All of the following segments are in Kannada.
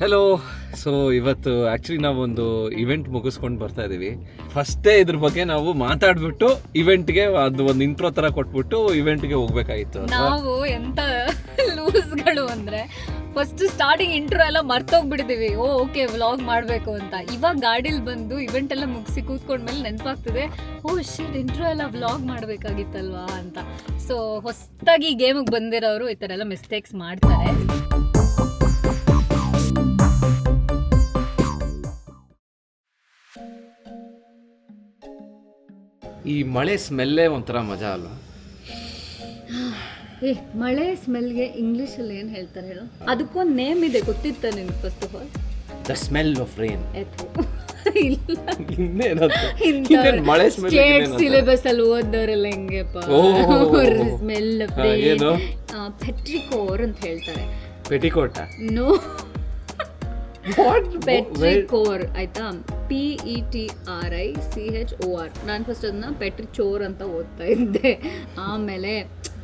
ಹಲೋ. ಸೊ ಇವತ್ತು ಆ್ಯಕ್ಚುಲಿ ನಾವೊಂದು ಇವೆಂಟ್ ಮುಗಿಸ್ಕೊಂಡು ಬರ್ತಾ ಇದ್ದೀವಿ. ಫಸ್ಟೇ ಇದ್ರ ಬಗ್ಗೆ ನಾವು ಮಾತಾಡ್ಬಿಟ್ಟು ಇವೆಂಟ್ಗೆ ಅದು ಒಂದು ಇಂಟ್ರೋ ಥರ ಕೊಟ್ಬಿಟ್ಟು ಇವೆಂಟ್ಗೆ ಹೋಗ್ಬೇಕಾಗಿತ್ತು. ನಾವು ಎಂತ ಲೂಸ್ಗಳು ಅಂದರೆ ಫಸ್ಟ್ ಸ್ಟಾರ್ಟಿಂಗ್ ಇಂಟ್ರೋ ಎಲ್ಲ ಮರ್ತೋಗ್ಬಿಟ್ಟಿದ್ದೀವಿ. ಓಕೆ ವ್ಲಾಗ್ ಮಾಡಬೇಕು ಅಂತ. ಇವಾಗ ಗಾಡೀಲಿ ಬಂದು ಇವೆಂಟ್ ಎಲ್ಲ ಮುಗಿಸಿ ಕೂತ್ಕೊಂಡ್ಮೇಲೆ ನೆನಪಾಗ್ತದೆ, ಶಿಟ್ ಇಂಟ್ರೋ ಎಲ್ಲ ವ್ಲಾಗ್ ಮಾಡಬೇಕಾಗಿತ್ತಲ್ವಾ ಅಂತ. ಸೊ ಹೊಸದಾಗಿ ಗೇಮಿಗೆ ಬಂದಿರೋರು ಈ ಥರ ಎಲ್ಲ ಮಿಸ್ಟೇಕ್ಸ್ ಮಾಡ್ತಾರೆ. ಈ ಮಳೆ ಸ್ಮೆಲ್ಲೇ ಒಂಥರ ಮಜಾ ಅಲ್ಲ? ಮಳೆ ಸ್ಮೆಲ್ಗೆ ಇಂಗ್ಲೀಷಲ್ಲಿ ಏನು ಹೇಳ್ತಾರೆ ಹೇಳು? ಅದಕ್ಕೊಂದು ನೇಮ್ ಇದೆ, ಗೊತ್ತಿತ್ತ ನಿನ್ಗೆ? First of all the smell of rain. ಮಳೆ ಸ್ಟೇಟ್ ಸಿಲೆಬಸ್ ಅಲ್ಲಿ ಓದೋರೆಲ್ಲ ಹೆಂಗೆಪ್ಪ ಸ್ಮೆಲ್ ಪೆಟ್ರಿಕೋರ್ ಅಂತ ಹೇಳ್ತಾರೆ. ಪೆಟಿಕೋಟ? ನೋ, ಪೆಟ್ರಿಕೋರ್ ಆಯ್ತಾ, PETRICHOR. ನಾನು ಫಸ್ಟ್ ಅದನ್ನ ಪೆಟ್ರಿಚೋರ್ ಅಂತ ಓದ್ತಾ ಇದ್ದೆ. ಆಮೇಲೆ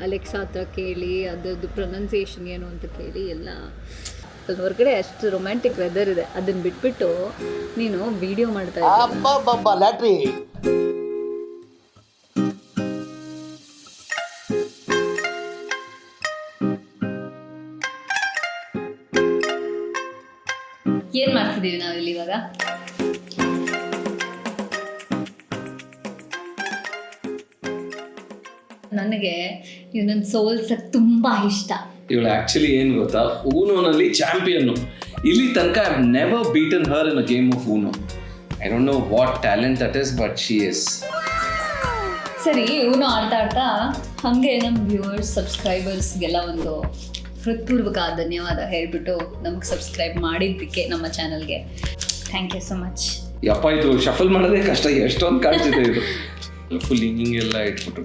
ಅಲೆಕ್ಸಾ ಹತ್ರ ಕೇಳಿ ಅದರದ್ದು ಪ್ರೊನೌನ್ಸಿಯೇಷನ್ ಏನು ಅಂತ ಕೇಳಿ ಎಲ್ಲ. ಹೊರಗಡೆ ಅಷ್ಟು ರೊಮ್ಯಾಂಟಿಕ್ ವೆದರ್ ಇದೆ, ಅದನ್ನ ಬಿಟ್ಬಿಟ್ಟು ನೀನು ವಿಡಿಯೋ ಮಾಡ್ತಾ ಇದ್ದೆ. ಏನ್ ಮಾಡ್ತಿದೀವಿ ನಾವಿಲ್ಲಿ ಇವಾಗ? ನನಗೆ ಇವನನ್ನ ಸೋಲ್ಸಕ್ ತುಂಬಾ ಇಷ್ಟ. ಇವಳು ಆಕ್ಚುಲಿ ಏನ್ ಗೊತ್ತಾ, ಊನೋನಲ್ಲಿ ಚಾಂಪಿಯನ್. ಇಲ್ಲಿ ತನಕ I have never beaten her in a game of Uno. I don't know what talent that is, but she is. ಸರಿ, ಊನೋ ಆಡ್ತಾ ಆಡ್ತಾ ಹಂಗೆ ನಮ್ಮ ವ್ಯೂವರ್ಸ್ ಸಬ್ಸ್ಕ್ರೈಬರ್ಸ್ಗೆಲ್ಲ ಒಂದು ಹೃತ್ಪೂರ್ವಕ ಧನ್ಯವಾದ ಹೇಳ್ಬಿಟ್ಟು ನಮಗೆ ಸಬ್ಸ್ಕ್ರೈಬ್ ಮಾಡಿದ್ದಕ್ಕೆ ನಮ್ಮ ಚಾನಲ್ಗೆ ಥ್ಯಾಂಕ್ ಯು ಸೊ ಮಚ್. ಯಪ್ಪ, ಇದು ಶಫಲ್ ಮಾಡೋದೇ ಕಷ್ಟ, ಎಷ್ಟೊಂದು ಕಾಣ್ತಿದೆ ಇದು. ಫುಲ್ ಹಿಂಗೆಲ್ಲ ಇಟ್ಬಿಟ್ಟು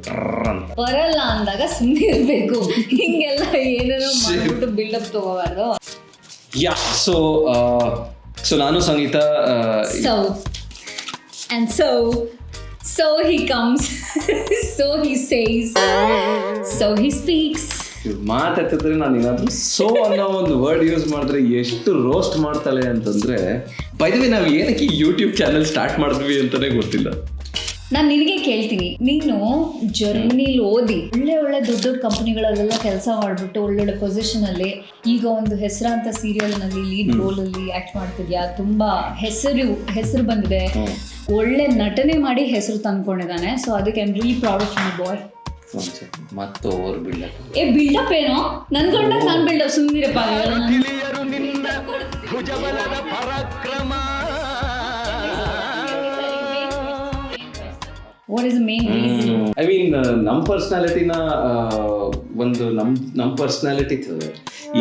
ಅಂತ ಬರಲ್ಲ ಅಂದಾಗ ಸುಮ್ಮನೆ ಇರಬೇಕು. ಹಿಂಗೆಲ್ಲ ಏನೇನೋ ಮಾಡ್ಬಿಟ್ಟು ಬಿಲ್ಡಪ್ ತಗೋಬಾರ್ದು. ಯಾ, ಸೊ ನಾನು ಸಂಗೀತ. So he comes, so he says, so he speaks. ಮಾತಾಡ್ತಿದ್ರೆ ನಾನು ಏನಾದ್ರು ಸೋ ಅನ್ನೋ ಒಂದು ವರ್ಡ್ ಯೂಸ್ ಮಾಡಿದ್ರೆ ಎಷ್ಟು ರೋಸ್ಟ್ ಮಾಡ್ತಾಳೆ ಅಂತಂದ್ರೆ, ಬೈ ದ ವೇ ನಾವು ಏನಕ್ಕೆ ಯೂಟ್ಯೂಬ್ ಚಾನೆಲ್ ಸ್ಟಾರ್ಟ್ ಮಾಡಿದ್ವಿ ಅಂತಾನೆ ಗೊತ್ತಿಲ್ಲ. ನಾನು ನಿನಗೆ ಕೇಳ್ತೀನಿ, ನೀನು ಜರ್ಮನಿಲಿ ಓದಿ ಒಳ್ಳೆ ಒಳ್ಳೆ ದೊಡ್ಡ ದೊಡ್ಡ ಕಂಪನಿಗಳಲ್ಲೆಲ್ಲ ಕೆಲಸ ಮಾಡಿಬಿಟ್ಟು ಒಳ್ಳೊಳ್ಳೆ ಪೊಸಿಷನಲ್ಲಿ ಈಗ ಒಂದು ಹೆಸರಾಂತ ಸೀರಿಯಲ್ನಲ್ಲಿ ಲೀಡ್ ರೋಲಲ್ಲಿ ಆ್ಯಕ್ಟ್ ಮಾಡ್ತಿದ್ಯಾ, ತುಂಬ ಹೆಸರು ಬಂದಿದೆ, ಒಳ್ಳೆ ನಟನೆ ಮಾಡಿ ಹೆಸರು ತಂದ್ಕೊಂಡಿದ್ದಾನೆ. ಸೊ ಅದಕ್ಕೆ I am really proud of my boy. ಮತ್ತು ಓವರ್ ಬಿಲ್ಡಪ್. ಬಿಲ್ಡಪ್ ಏನೋ ನನ್ಕೊಂಡ ನಾನು ಬಿಲ್ಡಪ್ ಸುಮ್ಮನಿರಪ್ಪ. What is the main reason? I mean, ನಮ್ಮ ಪರ್ಸ್ನಾಲಿಟಿನ ಒಂದು ನಮ್ಮ ಪರ್ಸ್ನಾಲಿಟಿ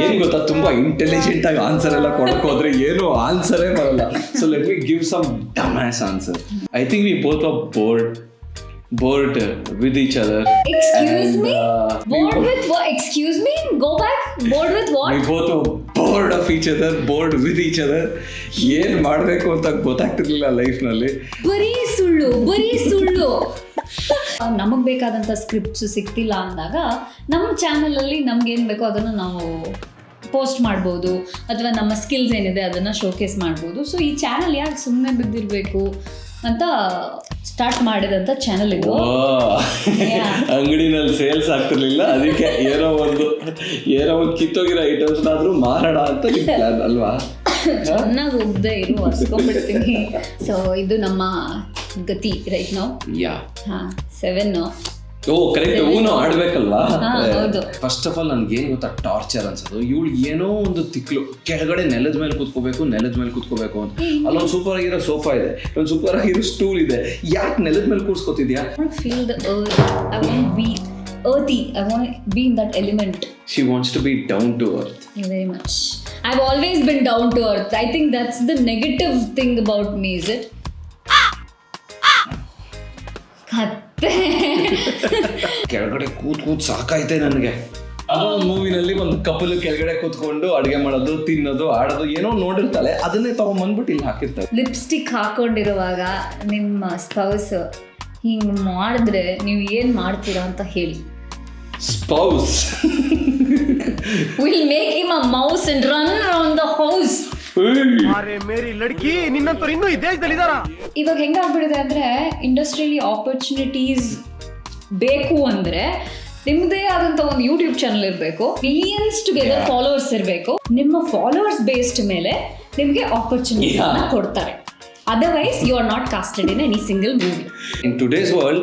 ಏನ್ ಗೊತ್ತಾ, ತುಂಬಾ ಇಂಟೆಲಿಜೆಂಟ್ ಆಗಿ ಆನ್ಸರ್ ಎಲ್ಲ ಕೊಡಕ್ ಹೋದ್ರೆ ಏನು ಆನ್ಸರೇ ಬರಲ್ಲ. So let me give some dumbass answer. I think we both are bored with each other. Excuse me? Bored with what? Excuse me? Go back. Bored with what? We both were bored of each other, bored with each other. ಏನ್ ಮಾಡ್ಬೇಕು ಅಂತ ಗೊತ್ತಾಗ್ತಿರ್ಲಿಲ್ಲ ಲೈಫ್ನಲ್ಲಿ. ಬರೀ ಸುಳ್ಳು. ನಮಗೆ ಬೇಕಾದಂಥ ಸ್ಕ್ರಿಪ್ಟ್ಸ್ ಸಿಗ್ತಿಲ್ಲ ಅಂದಾಗ ನಮ್ಮ ಚಾನಲಲ್ಲಿ ನಮ್ಗೇನು ಬೇಕೋ ಅದನ್ನು ನಾವು ಪೋಸ್ಟ್ ಮಾಡ್ಬೋದು, ಅಥವಾ ನಮ್ಮ ಸ್ಕಿಲ್ಸ್ ಏನಿದೆ ಅದನ್ನು ಶೋಕೇಸ್ ಮಾಡ್ಬೋದು. ಸೊ ಈ ಚಾನಲ್ ಯಾಕೆ ಸುಮ್ಮನೆ ಬಿದ್ದಿರಬೇಕು ಅಂತ ಸ್ಟಾರ್ಟ್ ಮಾಡಿದಂಥ ಚಾನಲ್ ಇದು. ಅಂಗಡಿನಲ್ಲಿ ಸೇಲ್ಸ್ ಆಗ್ತಿರ್ಲಿಲ್ಲ, ಅದಕ್ಕೆ ಏನೋ ಒಂದು ಕಿತ್ತೋಗಿರೋ ಐಟಮ್ಸ್ನಾದ್ರೂ ಮಾರಾಡ ಅಂತ ಪ್ಲಾನ್ ಅಲ್ವಾ? ಚೆನ್ನಾಗಿ ಹೋಗದೆ ಇರು, ಹೊಸ್ಕೊಂಡ್ಬಿಡ್ತೀನಿ. ಸೊ ಇದು ನಮ್ಮ ಗತಿ ರೈಟ್ ನಾವು. ಯಾ, 7. ಓ ಕರೆಕ್ಟ್, ಊನೋ ಆಡ್ಬೇಕಲ್ವಾ? ಹೌದು. ಫಸ್ಟ್ ಆಫ್ ಆಲ್ ನನ್ಗೆ ಏನ್ ಗೊತ್ತಾ ಟಾರ್ಚರ್ ಅನ್ಸೋದು, ಇವಳು ಏನೋ ಒಂದು ತಿಕ್ಲು ಕೆಳಗಡೆ ನೆಲದ ಮೇಲೆ ಕೂತ್ಕೋಬೇಕು ಅಂತ. ಅಲ್ಲೊಂದು ಸೂಪರ್ ಆಗಿರೋ ಸೋಫಾ ಇದೆ, ಒಂದು ಸೂಪರ್ ಆಗಿರೋ ಸ್ಟೂಲ್ ಇದೆ, ಯಾಕೆ ನೆಲದ ಮೇಲೆ ಕೂರ್ಸ್ಕೊತಿದ್ಯಾ? Feel the earth. I want to be earthy. I want to be in that element. She wants to be down to earth. Very much. I've always been down to earth. I think that's the negative thing about me, is it? ಕೆಳಗಡೆ ಕೂತ್ ಸಾಕಾಯ್ತೆ ನನಗೆ. ಅದೊಂದು ಮೂವಿನಲ್ಲಿ ಒಂದು ಕಪಲ್ ಕೆಳಗಡೆ ಕೂತ್ಕೊಂಡು ಅಡುಗೆ ಮಾಡೋದು, ತಿನ್ನೋದು, ಆಡೋದು ಏನೋ ನೋಡಿರ್ತಾಳೆ, ಅದನ್ನೇ ತಗೊಂಡ್ಬಂದ್ಬಿಟ್ಟು ಇಲ್ಲಿ ಹಾಕಿರ್ತಾರೆ. ಲಿಪ್ಸ್ಟಿಕ್ ಹಾಕೊಂಡಿರುವಾಗ ನಿಮ್ಮ ಸ್ಪೌಸ್ ಹಿಂಗೆ ಮಾಡಿದ್ರೆ ನೀವು ಏನು ಮಾಡ್ತೀರಾ ಅಂತ ಹೇಳಿ. Spouse. We'll make him a mouse and run around the house. ಅರೆ ಮೇರಿ ಲಡ್ಕಿ ನಿನ್ನಂತವ್ರು ಇನ್ನೂ ಈ ದೇಶದಲ್ಲಿ ಇದಾರ. ಇವಾಗ ಹೆಂಗಾಗ್ಬಿಡಿದೆ ಅಂದ್ರೆ ಇಂಡಸ್ಟ್ರಿಯಲ್ಲಿ ಆಪರ್ಚುನಿಟೀಸ್ ಬೇಕು ಅಂದ್ರೆ ನಿಮ್ಮದೇ ಆದಂತ ಒಂದು ಯೂಟ್ಯೂಬ್ ಚಾನಲ್ ಇರಬೇಕು, ಮಿಲಿಯನ್ಸ್ ಟುಗೆದರ್ ಫಾಲೋವರ್ಸ್ ಇರಬೇಕು. ನಿಮ್ಮ ಫಾಲೋವರ್ಸ್ ಬೇಸ್ಡ್ ಮೇಲೆ ನಿಮಗೆ ಆಪರ್ಚುನಿಟಿ ಕೊಡ್ತಾರೆ. Otherwise, you are not casted in any single movie. In today's world,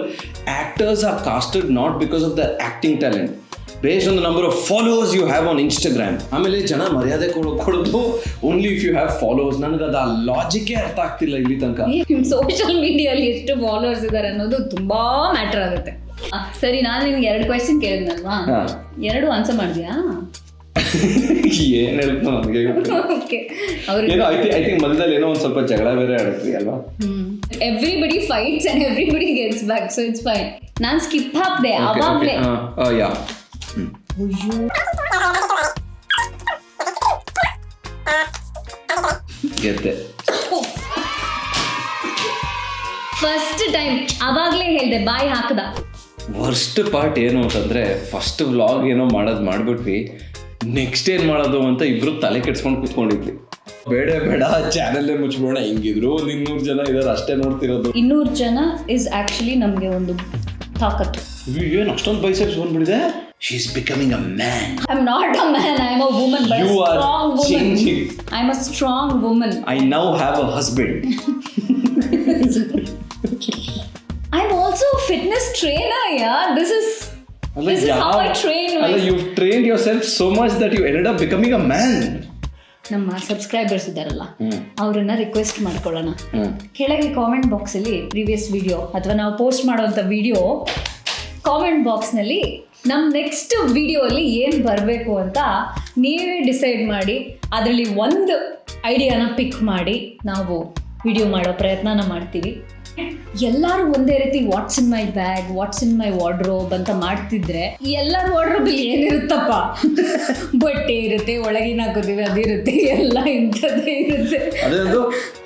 actors are casted not because of their acting talent, based on the number of followers you have on Instagram. ಆಮೇಲೆ ಜನ ಮರ್ಯಾದೆ ಕೊಡೋದು only if you have followers. ನನಗೆ ಅದು ಆ ಲಾಜಿಕ್ಕೇ ಅರ್ಥ ಆಗ್ತಿಲ್ಲ ಇಲ್ಲಿ ತನಕ. ಸೋಷಿಯಲ್ ಮೀಡಿಯಲ್ಲಿ ಎಷ್ಟು ಫಾಲೋವರ್ಸ್ ಇದ್ದಾರೆ ಅನ್ನೋದು ತುಂಬಾ ಮ್ಯಾಟರ್ ಆಗುತ್ತೆ. ಸರಿ, ನಾನು ನಿನ್ಗೆ 2 ಕ್ವೆಶ್ಚನ್ ಕೇಳಿದ್ನಲ್ವಾ, 2 ಆನ್ಸರ್ ಮಾಡಿದ್ಯಾ? ಏನ್ ಹೇಳ್ತು ನನಗೆ ಏನೋ ಐ ಥಿಂಕ್ ಮಧ್ಯದಲ್ಲಿ ಏನೋ ಒಂದ್ ಸ್ವಲ್ಪ ಜಗಳ ಬೇರೆ ಆಡುತ್ತೀವಿ ಅಲ್ವಾ. Everybody fights and everybody gets back, so it's fine. ನಾನು ಸ್ಕಿಪ್ ಹಾಕ್ದೆ ಅವಾಗ್ಲೇ. ಯಾ ಗೆದ್ದೆ ಫಸ್ಟ್ ಟೈಮ್ ಅವಾಗ್ಲೇ ಹೇಳ್ದೆ, ಬಾಯಿ ಹಾಕದ. ವರ್ಸ್ಟ್ ಪಾರ್ಟ್ ಏನು ಅಂತಂದ್ರೆ ಫಸ್ಟ್ ವ್ಲಾಗ್ ಏನೋ ಮಾಡ್ಬಿಟ್ವಿ, ನೆಕ್ಸ್ಟ್ ಏನ್ ಮಾಡೋದು ಅಂತ ಇಬ್ರು ತಲೆ ಕೆಡ್ಸ್ಕೊಂಡು ಕೂತ್ಕೊಂಡಿದ್ವಿ. ಬೇಡ ಚಾನಲ್ಲೇ ಮುಚ್ಬೇಡ, ಹಿಂಗಿದ್ರು 200 ಜನ ಇದಾರೆ ಅಷ್ಟೇ ನೋಡ್ತಿರೋದು. 200 ಜನ ಇಸ್ ಆಕ್ಚುಲಿ ನಮ್ಗೆ ಒಂದು ತಾಕತ್ತು. ಏನು ಅಷ್ಟೊಂದು ಬೈಸೆಪ್ಸ್ ಬಂದ್ಬಿಟ್ಟಿದೆ. She is becoming a man. I'm not a man, I'm a woman, but you a strong are woman. changing. I'm a strong woman. I now have a husband. I'm also a fitness trainer, yeah. This is how I train myself. You've trained yourself so much that you ended up becoming a man. ನಮ್ಮ ಸಬ್ಸ್ಕ್ರೈಬರ್ಸ್ ಇದ್ದಾರಲ್ಲ, ಅವ್ರನ್ನ ರಿಕ್ವೆಸ್ಟ್ ಮಾಡ್ಕೊಳ್ಳೋಣ. ಕೆಳಗೆ ಕಾಮೆಂಟ್ ಬಾಕ್ಸ್ ಅಲ್ಲಿ ಪ್ರೀವಿಯಸ್ ವಿಡಿಯೋ ಅಥವಾ ನಾವು ಪೋಸ್ಟ್ ಮಾಡುವಂತ ವಿಡಿಯೋ ಕಾಮೆಂಟ್ ಬಾಕ್ಸ್ ನಲ್ಲಿ ನಮ್ಮ ನೆಕ್ಸ್ಟ್ ವಿಡಿಯೋ ಅಲ್ಲಿ ಏನ್ ಬರಬೇಕು ಅಂತ ನೀವೇ ಡಿಸೈಡ್ ಮಾಡಿ, ಅದರಲ್ಲಿ ಒಂದು ಐಡಿಯಾನ ಪಿಕ್ ಮಾಡಿ ನಾವು ವಿಡಿಯೋ ಮಾಡೋ ಪ್ರಯತ್ನನ ಮಾಡ್ತೀವಿ. ಎಲ್ಲರೂ ಒಂದೇ ರೀತಿ ವಾಟ್ಸ್ ಇನ್ ಮೈ ಬ್ಯಾಗ್, ವಾಟ್ಸ್ ಇನ್ ಮೈ ವಾರ್ಡ್ರೋಬ್ ಅಂತ ಮಾಡ್ತಿದ್ರೆ ಎಲ್ಲರ ವಾರ್ಡ್ರೋಬ್ ಏನಿರುತ್ತಪ್ಪ, ಬಟ್ಟೆ ಇರುತ್ತೆ, ಒಳಗಿನ ಹಾಕೋತೀವಿ ಅದಿರುತ್ತೆ, ಎಲ್ಲ ಇಂಥದ್ದೇ ಇರುತ್ತೆ. ಅದೊಂದು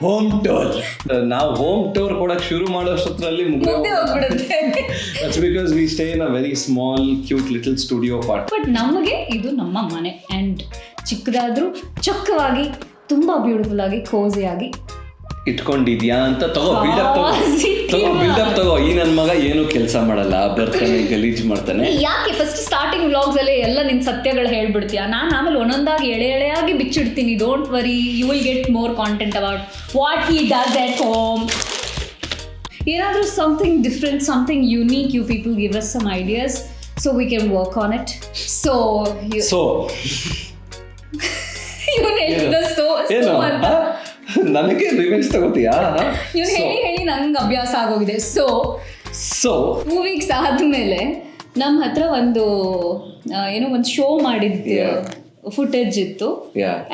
ಹೋಮ್ ಟೂರ್. ನಾವು ಹೋಮ್ ಟೂರ್ ಕೊಡಕ್ ಶುರು ಮಾಡೋಷ್ಟರಲ್ಲಿ ಮುಂದೆ ಹೋಗ್ಬಿಡುತ್ತೆ. That's because we stay in a very small, cute little studio part. But ನಮಗೆ ಇದು ನಮ್ಮ ಮನೆ, ಆ್ಯಂಡ್ ಚಿಕ್ಕದಾದ್ರೂ ಚೊಕ್ಕವಾಗಿ ತುಂಬಾ ಬ್ಯೂಟಿಫುಲ್ ಆಗಿ ಕೋಸಿ ಆಗಿ ಇಟ್ಕೊಂಡಿದ್ಯಾ ಅಂತ ತಗೋ ಬಿಲ್ಡಪ್ ತಗೋ. ಈ ನನ್ನ ಮಗ ಏನು ಕೆಲಸ ಮಾಡಲ್ಲ, ಬರ್ತಾನೆ ಗಲೀಜ್ ಮಾಡ್ತಾನೆ. ಯಾಕೆ ಫಸ್ಟ್ ಸ್ಟಾರ್ಟಿಂಗ್ ವ್ಲಾಗ್ಸ್ ಅಲ್ಲೇ ಎಲ್ಲ ನಿನ್ ಸತ್ಯಗಳು ಹೇಳ್ಬಿಡ್ತೀಯ? ನಾನು ಆಮೇಲೆ ಒಂದೊಂದಾಗಿ ಎಳೆಯಾಗಿ ಬಿಚ್ಚಿಡ್ತೀನಿ. Don't worry, you will get more content about what he does at home. ಏನಾದರೂ something different, something unique, you people give us some ideas so we can work on it. So ಇವನು ಹೇಳಿದ ಸೊ ಅಂತ ನನಗೆ ರಿವೆಂಜ್ ತಗೋತೀಯಾ? ಇವನು ಹೇಳಿ ನಂಗೆ ಅಭ್ಯಾಸ ಆಗೋಗಿದೆ. ಸೊ 2 ವೀಕ್ಸ್ ಆದ್ಮೇಲೆ ನಮ್ಮ ಹತ್ರ ಒಂದು ಶೋ ಮಾಡಿದ್ದು ಫುಟೇಜ್ ಇತ್ತು,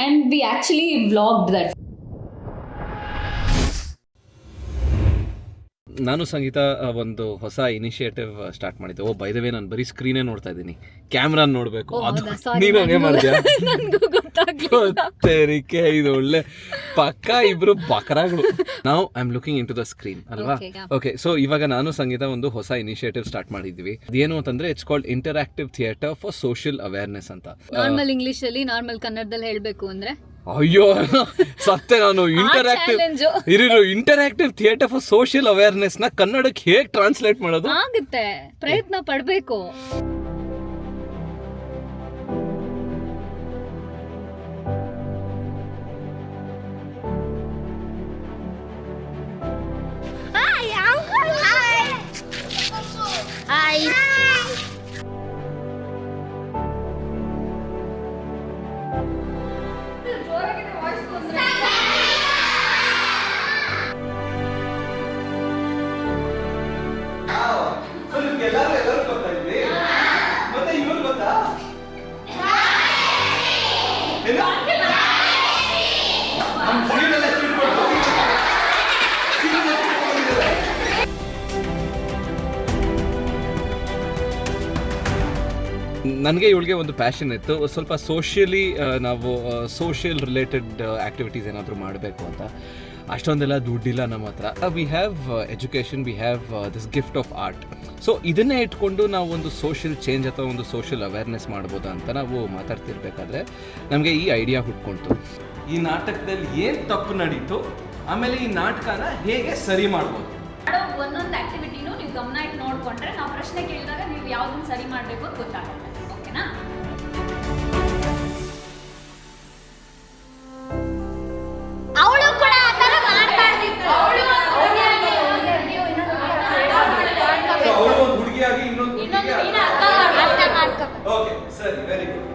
ಅಂಡ್ ವಿ ಆಕ್ಚುಲಿ ವ್ಲಾಗ್ಡ್ ದಟ್. ನಾನು ಸಂಗೀತ ಒಂದು ಹೊಸ ಇನಿಷಿಯೇಟಿವ್ ಸ್ಟಾರ್ಟ್ ಮಾಡಿದ್ದೆ. ಬೈ ದ ವೇ ನಾನು ಬರೀ ಸ್ಕ್ರೀನೇ ನೋಡ್ತಾ ಇದ್ದೀನಿ, ಕ್ಯಾಮ್ರಾ ನೋಡ್ಬೇಕು. ಅದು ನೀನೇ ಮಾಡಿದ್ಯಾ? ಗೊತ್ತೇರಿಕೆ, ಇದು ಒಳ್ಳೆ ಪಕ್ಕ ಇಬ್ರು ಬಕರಾಗಳು. ನಾವು I am looking into the screen ಅಲ್ವಾ? ಓಕೆ, ಸೊ ಇವಾಗ ನಾನು ಸಂಗೀತ ಒಂದು ಹೊಸ ಇನಿಷಿಯೇಟಿವ್ ಸ್ಟಾರ್ಟ್ ಮಾಡಿದ್ವಿ. ಅದೇನು ಅಂತಂದ್ರೆ it's called interactive theatre for social awareness ಅಂತ. ನಾರ್ಮಲ್ ಇಂಗ್ಲಿಷ್ ಅಲ್ಲಿ, ನಾರ್ಮಲ್ ಕನ್ನಡದಲ್ಲಿ ಹೇಳ್ಬೇಕು ಅಂದ್ರೆ, ಅಯ್ಯೋ ಸತ್ಯ, ನಾನು interactive theatre for social awareness ನ ಕನ್ನಡಕ್ಕೆ ಹೇಗೆ ಟ್ರಾನ್ಸ್ಲೇಟ್ ಮಾಡೋದು? ಆಗುತ್ತೆ, ಪ್ರಯತ್ನ ಪಡ್ಬೇಕು. ನನಗೆ ಇವಳಿಗೆ ಒಂದು ಪ್ಯಾಷನ್ ಇತ್ತು, ಸ್ವಲ್ಪ ಸೋಷಿಯಲಿ ನಾವು ಸೋಷಿಯಲ್ ರಿಲೇಟೆಡ್ ಆ್ಯಕ್ಟಿವಿಟೀಸ್ ಏನಾದರೂ ಮಾಡಬೇಕು ಅಂತ. ಅಷ್ಟೊಂದೆಲ್ಲ ದುಡ್ಡಿಲ್ಲ ನಮ್ಮ ಹತ್ರ. We have education, we have this gift of art. So ಇದನ್ನೇ ಇಟ್ಕೊಂಡು ನಾವು ಒಂದು ಸೋಷಿಯಲ್ ಚೇಂಜ್ ಅಥವಾ ಒಂದು ಸೋಷಿಯಲ್ ಅವೇರ್ನೆಸ್ ಮಾಡ್ಬೋದಾ ಅಂತ ನಾವು ಮಾತಾಡ್ತಿರ್ಬೇಕಾದ್ರೆ ನಮಗೆ ಈ ಐಡಿಯಾ ಹುಟ್ಕೊಳ್ತು. ಈ ನಾಟಕದಲ್ಲಿ ಏನು ತಪ್ಪು ನಡೀತು, ಆಮೇಲೆ ಈ ನಾಟಕನ ಹೇಗೆ ಸರಿ ಮಾಡ್ಬೋದು. ಮಾಡೋ ಒಂದೊಂದು ಆಕ್ಟಿವಿಟಿನೂ ನೀವು ಗಮನ ಇಟ್ಟು ನೋಡ್ಕೊಂಡ್ರೆ ನಾವು ಪ್ರಶ್ನೆ ಕೇಳಿದಾಗ ನೀವು ಯಾವ್ದನ್ನ ಸರಿ ಮಾಡಬೇಕು ಅಂತ ಗೊತ್ತಾಗುತ್ತೆ. ಓಕೆನಾ? ಅವಳು ಕೂಡ ಆ ಥರ ಮಾತಾಡ್ತಿತ್ತು. ಅವಳು ಒಂದು ಹುಡುಗಿಯಾಗಿ ಇನ್ನೊಂದು ಅರ್ಥ ಮಾಡ್ಕೊ. ಓಕೆ, ಸರಿ, ವೆರಿ ಗುಡ್.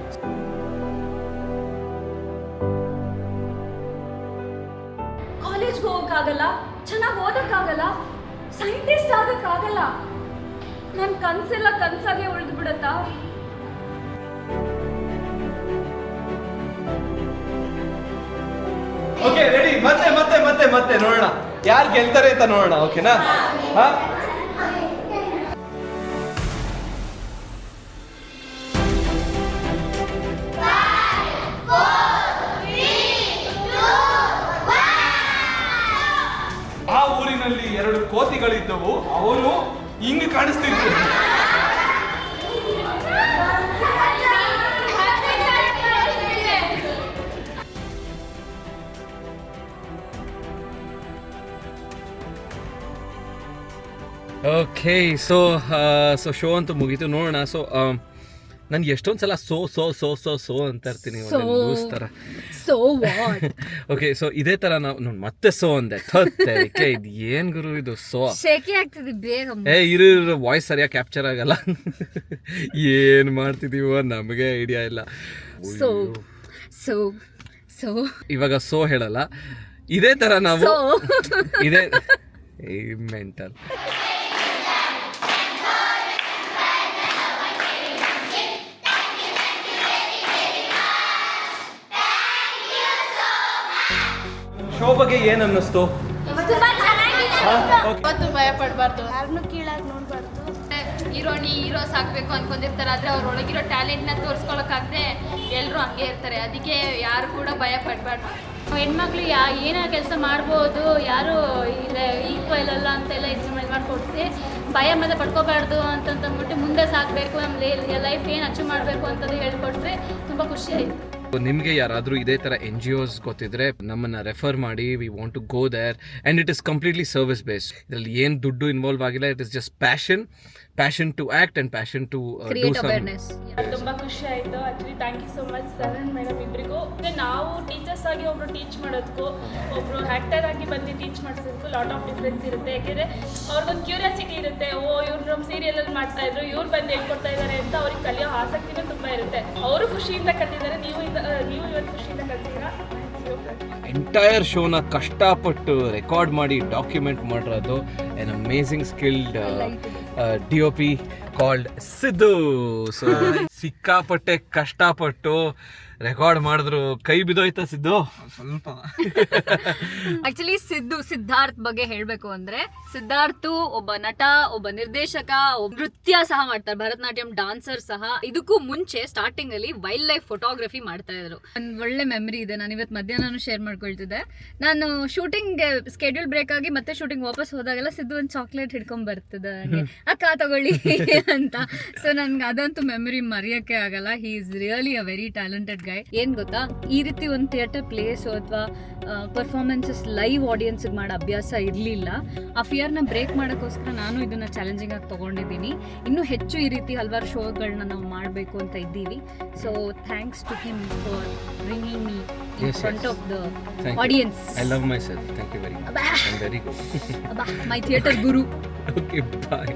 ಕಾಲೇಜ್ಗೆ ಹೋಗಕ್ಕಾಗಲ್ಲ, ಚೆನ್ನಾಗಿ ಓದಕ್ಕಾಗಲ್ಲ, ಸೈಂಟಿಸ್ಟ್ ಆಗಕ್ಕಾಗಲ್ಲ. ನನ್ನ ಕನ್ಸೆಲ್ಲ ಕನ್ಸಾಗೆ ಉಳಿದು ಬಿಡತ್ತಾ? Okay, ready. ಮತ್ತೆ ಮತ್ತೆ ಮತ್ತೆ ಮತ್ತೆ ನೋಡೋಣ ಯಾರು ಗೆಲ್ತಾರೆ ಅಂತ ನೋಡೋಣ. ಓಕೆನಾ? ಹಾ, ಆ ಊರಿನಲ್ಲಿ 2 ಕೋತಿಗಳಿದ್ದವು. ಅವನು ಹಿಂಗ್ ಕಾಣಿಸ್ತಿದ್ರು. ಓಕೆ, ಸೊ ಶೋ ಅಂತೂ ಮುಗೀತು. ನೋಡೋಣ. ಸೊ ನನ್ಗೆ ಎಷ್ಟೊಂದು ಸಲ ಸೋ ಅಂತ ಇರ್ತೀನಿ, ಲೂಸ್ ಥರ. So what? ಓಕೆ, ಸೊ ಇದೇ ಥರ ನಾವು ಮತ್ತೆ ಸೋ ಅಂದೆ. ಇದು ಏನು ಗುರು ಇದು ಸೋ? ಶೇಕಿ ಆಗ್ತಿದೆ ಬೇಗ. ಇರು ವಾಯ್ಸ್ ಸರಿಯಾಗಿ ಕ್ಯಾಪ್ಚರ್ ಆಗಲ್ಲ. ಏನು ಮಾಡ್ತಿದೀವೋ ನಮಗೆ ಐಡಿಯಾ ಇಲ್ಲ. ಸೊ ಸೊ ಸೊ ಇವಾಗ ಸೋ ಹೇಳಲ್ಲ, ಇದೇ ಥರ ನಾವು ಇದೇ ಮೆಂಟಲ್. ಶೋ ಬಗ್ಗೆ ಏನು ಅನ್ನಿಸ್ತು? ತುಂಬಾ ಚೆನ್ನಾಗಿದೆ. ಯಾವತ್ತೂ ಭಯ ಪಡಬಾರ್ದು, ಯಾರನ್ನೂ ಕೀಳಾಗಿ ನೋಡಬಾರ್ದು. ಹೀರೋಸ್ ಆಗಬೇಕು ಅನ್ಕೊಂಡಿರ್ತಾರೆ, ಆದರೆ ಅವ್ರ ಒಳಗಿರೋ ಟ್ಯಾಲೆಂಟ್ನ ತೋರಿಸ್ಕೊಳಕ್ಕಾಗದೆ ಎಲ್ಲರೂ ಹಂಗೆ ಇರ್ತಾರೆ. ಅದಕ್ಕೆ ಯಾರು ಕೂಡ ಭಯ ಪಡಬಾರ್ದು. ಹೆಣ್ಮಕ್ಳು ಏನೋ ಕೆಲಸ ಮಾಡ್ಬೋದು, ಯಾರು ಈಕ್ವಲ್ ಅಲ್ಲ ಅಂತೆಲ್ಲ ಇದು ಮಾಡಿಕೊಡ್ಸಿ ಭಯ ಮತ್ತೆ ಪಡ್ಕೋಬಾರ್ದು ಅಂತಂದ್ಬಿಟ್ಟು ಮುಂದೆ ಸಾಕಬೇಕು, ನಮ್ಮ ಲೈಫ್ ಏನು ಅಚೀವ್ ಮಾಡಬೇಕು ಅಂತಂದು ಹೇಳ್ಕೊಟ್ರೆ ತುಂಬ ಖುಷಿ ಆಯಿತು. ನಿಮಗೆ ಯಾರಾದರೂ ಇದೇ ಥರ NGOs ಗೊತ್ತಿದ್ರೆ ನಮ್ಮನ್ನು ರೆಫರ್ ಮಾಡಿ. We want to go there and it is completely service based. ಇದರಲ್ಲಿ ಏನು ದುಡ್ಡು ಇನ್ವಾಲ್ವ್ ಆಗಿಲ್ಲ. It is just passion to act and passion to do some. ತುಂಬ ಖುಷಿ ಆಯಿತು. Actually thank you so much sir and madam ಇಬ್ಬರಿಗೂ. ಮತ್ತು ನಾವು ಟೀಚರ್ಸ್ ಆಗಿ ಒಬ್ಬರು ಟೀಚ್ ಮಾಡೋದಕ್ಕೂ ಒಬ್ಬರು ಆ್ಯಕ್ಟರ್ ಆಗಿ ಬಂದು ಟೀಚ್ ಮಾಡಿಸೋದಕ್ಕೂ ಲಾಟ್ ಆಫ್ ಡಿಫ್ರೆನ್ಸ್ ಇರುತ್ತೆ. ಯಾಕೆಂದರೆ ಅವ್ರಿಗೊಂದು ಕ್ಯೂರಿಯಾಸಿಟಿ ಇರುತ್ತೆ. ಇವ್ರು ನಮ್ಮ ಸೀರಿಯಲಲ್ಲಿ ಮಾಡ್ತಾಯಿದ್ರು, ಇವ್ರು ಬಂದು ಹೇಳ್ಕೊಡ್ತಾ ಇದ್ದಾರೆ ಅಂತ ಅವ್ರಿಗೆ ಕಲಿಯೋ ಆಸಕ್ತಿನೂ ತುಂಬ ಇರುತ್ತೆ. ಅವರು ಖುಷಿಯಿಂದ ಕಲಿತಿದ್ದಾರೆ, ನೀವು ಇವತ್ತು ಖುಷಿಯಿಂದ ಕಲಿತೀರಾ. ಎಂಟೈರ್ ಶೋನ ಕಷ್ಟಪಟ್ಟು ರೆಕಾರ್ಡ್ ಮಾಡಿ ಡಾಕ್ಯುಮೆಂಟ್ ಮಾಡಿರೋದು N amazing skilled DOP called Siddu. So ಸಿಕ್ಕಾಪಟ್ಟೆ ಕಷ್ಟಪಟ್ಟು ರೆಕಾರ್ಡ್ ಮಾಡಿದ್ರು. ಕೈ ಬಿದ್ದೋಯ್ತಾ ಸಿದ್ದು? ಸ್ವಲ್ಪ. ಆಕ್ಚುಲಿ ಸಿದ್ಧಾರ್ಥ್ ಬಗ್ಗೆ ಹೇಳ್ಬೇಕು ಅಂದ್ರೆ, ಸಿದ್ಧಾರ್ಥ್ ಒಬ್ಬ ನಟ, ಒಬ್ಬ ನಿರ್ದೇಶಕ, ಒಬ್ಬ ನೃತ್ಯ ಸಹ ಮಾಡ್ತಾರೆ, ಭರತನಾಟ್ಯಂ ಡಾನ್ಸರ್ ಸಹ. ಇದಕ್ಕೂ ಮುಂಚೆ ಸ್ಟಾರ್ಟಿಂಗ್ ಅಲ್ಲಿ ವೈಲ್ಡ್ ಲೈಫ್ ಫೋಟೋಗ್ರಫಿ ಮಾಡ್ತಾ ಇದ್ರು. ಒಂದ್ ಒಳ್ಳೆ ಮೆಮರಿ ಇದೆ. ನಾನು ಇವತ್ತು ಮಧ್ಯಾಹ್ನ ಶೇರ್ ಮಾಡ್ಕೊಳ್ತಿದ್ದೆ. ನಾನು ಶೂಟಿಂಗ್ ಸ್ಕೆಡ್ಯೂಲ್ ಬ್ರೇಕ್ ಆಗಿ ಮತ್ತೆ ಶೂಟಿಂಗ್ ವಾಪಸ್ ಹೋದಾಗೆಲ್ಲ ಸಿದ್ದು ಒಂದು ಚಾಕ್ಲೇಟ್ ಹಿಡ್ಕೊಂಡ್ ಬರ್ತದೆ, ಅಕ್ಕ ತಗೊಳ್ಳಿ ಅಂತ. ಸೊ ನನ್ಗೆ ಅದಂತೂ ಮೆಮರಿ ಮರೆಯೋಕ್ಕೆ ಆಗಲ್ಲ. He is really a very talented guy. ಏನ್ ಗೊತ್ತಾ, ಈ ರೀತಿ ಒಂದು ಥಿಯೇಟರ್ ಪ್ಲೇಸ್ ಅಥವಾ ಪರ್ಫಾರ್ಮೆನ್ಸಸ್ ಲೈವ್ ಆಡಿಯನ್ಸ್ ಮಾಡೋ ಅಭ್ಯಾಸ ಇರಲಿಲ್ಲ. ಆ ಫಿಯರ್ನ ಬ್ರೇಕ್ ಮಾಡೋಕ್ಕೋಸ್ಕರ ನಾನು ಇದನ್ನ ಚಾಲೆಂಜಿಂಗ್ ಆಗಿ ತಗೊಂಡಿದ್ದೀನಿ. ಇನ್ನೂ ಹೆಚ್ಚು ಈ ರೀತಿ ಹಲವಾರು ಶೋಗಳನ್ನ ನಾವು ಮಾಡಬೇಕು ಅಂತ ಇದ್ದೀವಿ. So thanks to him for bringing me in front of the audience. I love myself. Thank you very much. Very good. My theatre guru. Okay, bye.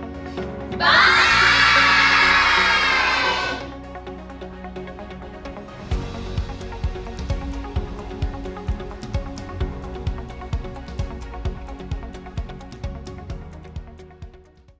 Bye.